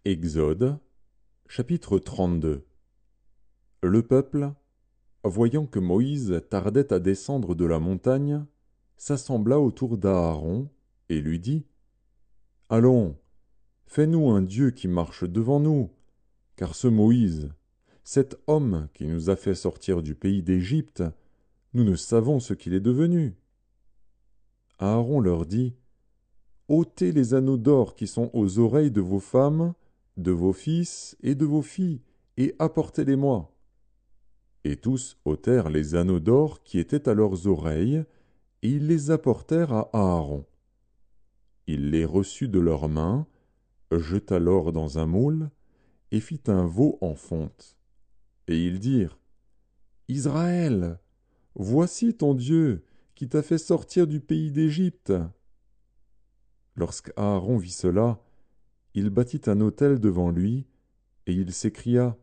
Exode, chapitre 32. Le peuple, voyant que Moïse tardait à descendre de la montagne, s'assembla autour d'Aaron et lui dit : « Allons, fais-nous un Dieu qui marche devant nous, car ce Moïse, cet homme qui nous a fait sortir du pays d'Égypte, nous ne savons ce qu'il est devenu. » Aaron leur dit : « ôtez les anneaux d'or qui sont aux oreilles de vos femmes, de vos fils et de vos filles, et apportez-les-moi. » Et tous ôtèrent les anneaux d'or qui étaient à leurs oreilles, et ils les apportèrent à Aaron. Il les reçut de leurs mains, jeta l'or dans un moule, et fit un veau en fonte. Et ils dirent : « Israël, voici ton Dieu, qui t'a fait sortir du pays d'Égypte. » Lorsqu'Aaron vit cela, il bâtit un autel devant lui, et il s'écria :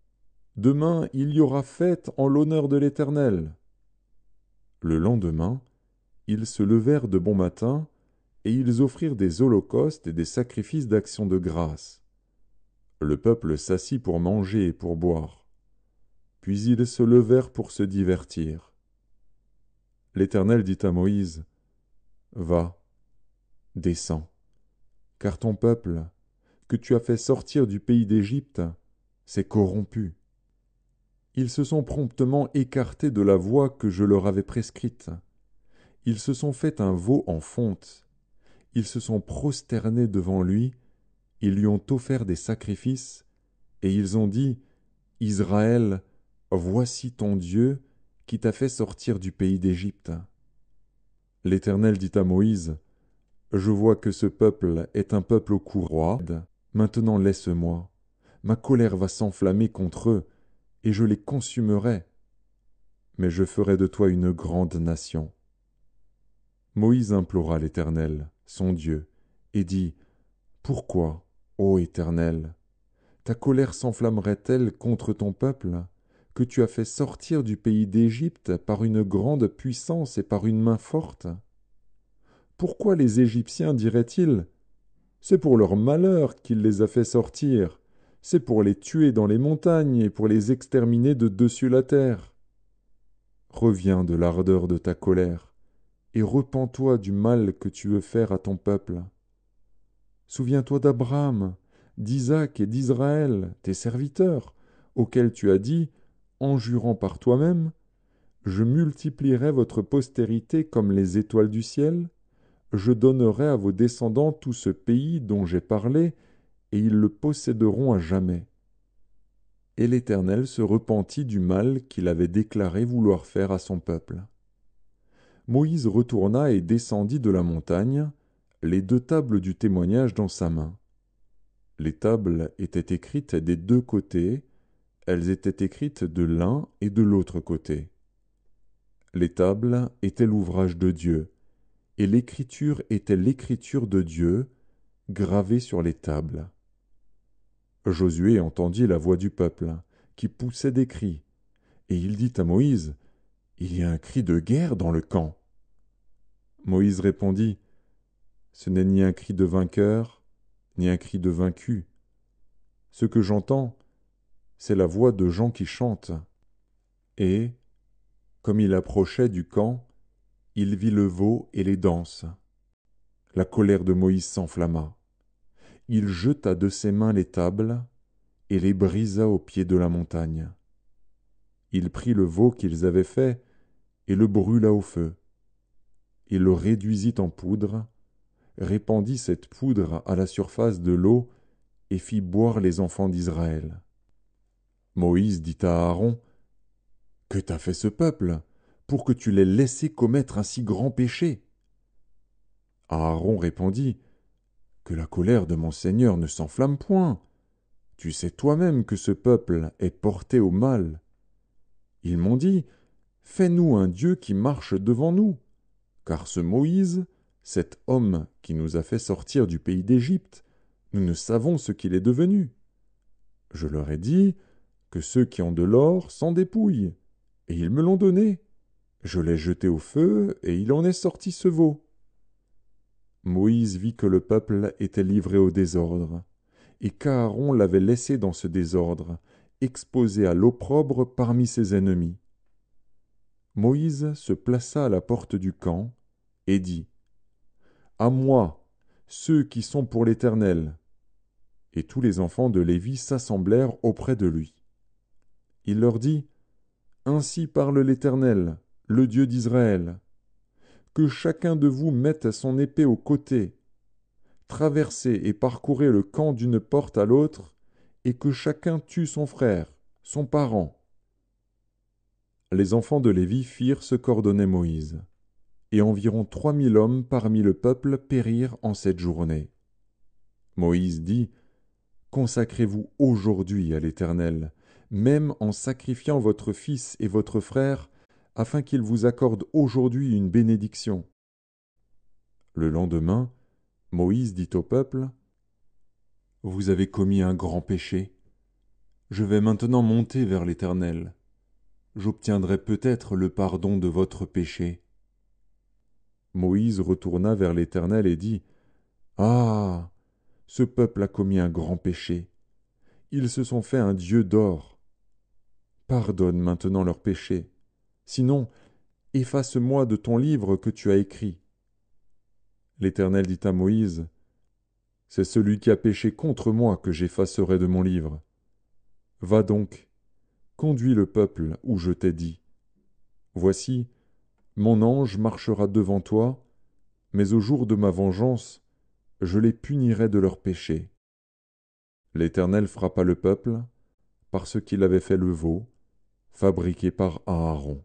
« Demain il y aura fête en l'honneur de l'Éternel. » Le lendemain, ils se levèrent de bon matin, et ils offrirent des holocaustes et des sacrifices d'action de grâce. Le peuple s'assit pour manger et pour boire. Puis ils se levèrent pour se divertir. L'Éternel dit à Moïse : « Va, descends, car ton peuple, que tu as fait sortir du pays d'Égypte, s'est corrompu. Ils se sont promptement écartés de la voie que je leur avais prescrite. Ils se sont fait un veau en fonte. Ils se sont prosternés devant lui, ils lui ont offert des sacrifices, et ils ont dit : « Israël, voici ton Dieu, qui t'a fait sortir du pays d'Égypte. » L'Éternel dit à Moïse : « Je vois que ce peuple est un peuple au cou roide. Maintenant laisse-moi. Ma colère va s'enflammer contre eux, et je les consumerai. Mais je ferai de toi une grande nation. » Moïse implora l'Éternel, son Dieu, et dit : « Pourquoi, ô Éternel, ta colère s'enflammerait-elle contre ton peuple, que tu as fait sortir du pays d'Égypte par une grande puissance et par une main forte ? Pourquoi les Égyptiens diraient-ils : c'est pour leur malheur qu'il les a fait sortir, c'est pour les tuer dans les montagnes et pour les exterminer de dessus la terre ? Reviens de l'ardeur de ta colère, et repens-toi du mal que tu veux faire à ton peuple. Souviens-toi d'Abraham, d'Isaac et d'Israël, tes serviteurs, auxquels tu as dit, en jurant par toi-même : je multiplierai votre postérité comme les étoiles du ciel, je donnerai à vos descendants tout ce pays dont j'ai parlé, et ils le posséderont à jamais. Et l'Éternel se repentit du mal qu'il avait déclaré vouloir faire à son peuple. Moïse retourna et descendit de la montagne, les 2 tables du témoignage dans sa main. Les tables étaient écrites des 2 côtés, elles étaient écrites de l'un et de l'autre côté. Les tables étaient l'ouvrage de Dieu, et l'écriture était l'écriture de Dieu, gravée sur les tables. Josué entendit la voix du peuple, qui poussait des cris, et il dit à Moïse : « Il y a un cri de guerre dans le camp. » Moïse répondit : « Ce n'est ni un cri de vainqueur, ni un cri de vaincu. Ce que j'entends, c'est la voix de gens qui chantent. » Et, comme il approchait du camp, il vit le veau et les danses. La colère de Moïse s'enflamma. Il jeta de ses mains les tables et les brisa au pied de la montagne. Il prit le veau qu'ils avaient fait et le brûla au feu. Il le réduisit en poudre, répandit cette poudre à la surface de l'eau et fit boire les enfants d'Israël. Moïse dit à Aaron : « Que t'a fait ce peuple, pour que tu l'aies laissé commettre un si grand péché ? » Aaron répondit : « Que la colère de mon Seigneur ne s'enflamme point. Tu sais toi-même que ce peuple est porté au mal. Ils m'ont dit : fais-nous un Dieu qui marche devant nous, car ce Moïse, cet homme qui nous a fait sortir du pays d'Égypte, nous ne savons ce qu'il est devenu. Je leur ai dit que ceux qui ont de l'or s'en dépouillent, et ils me l'ont donné. Je l'ai jeté au feu, et il en est sorti ce veau. » Moïse vit que le peuple était livré au désordre. et qu'Aaron l'avait laissé dans ce désordre, exposé à l'opprobre parmi ses ennemis. Moïse se plaça à la porte du camp et dit : « À moi, ceux qui sont pour l'Éternel. » Et tous les enfants de Lévi s'assemblèrent auprès de lui. Il leur dit : « Ainsi parle l'Éternel, le Dieu d'Israël. Que chacun de vous mette son épée au côté, traversez et parcourez le camp d'une porte à l'autre, et que chacun tue son frère, son parent. » Les enfants de Lévi firent ce qu'ordonnait Moïse, et environ 3000 hommes parmi le peuple périrent en cette journée. Moïse dit : « Consacrez-vous aujourd'hui à l'Éternel, même en sacrifiant votre fils et votre frère, afin qu'il vous accorde aujourd'hui une bénédiction. » Le lendemain, Moïse dit au peuple : « Vous avez commis un grand péché. Je vais maintenant monter vers l'Éternel. J'obtiendrai peut-être le pardon de votre péché. » Moïse retourna vers l'Éternel et dit : « Ah, ce peuple a commis un grand péché. Ils se sont fait un dieu d'or. Pardonne maintenant leurs péchés. Sinon, efface-moi de ton livre que tu as écrit. » L'Éternel dit à Moïse : « C'est celui qui a péché contre moi que j'effacerai de mon livre. Va donc, conduis le peuple où je t'ai dit. Voici, mon ange marchera devant toi, mais au jour de ma vengeance, je les punirai de leurs péchés. » L'Éternel frappa le peuple, parce qu'il avait fait le veau, fabriqué par Aaron.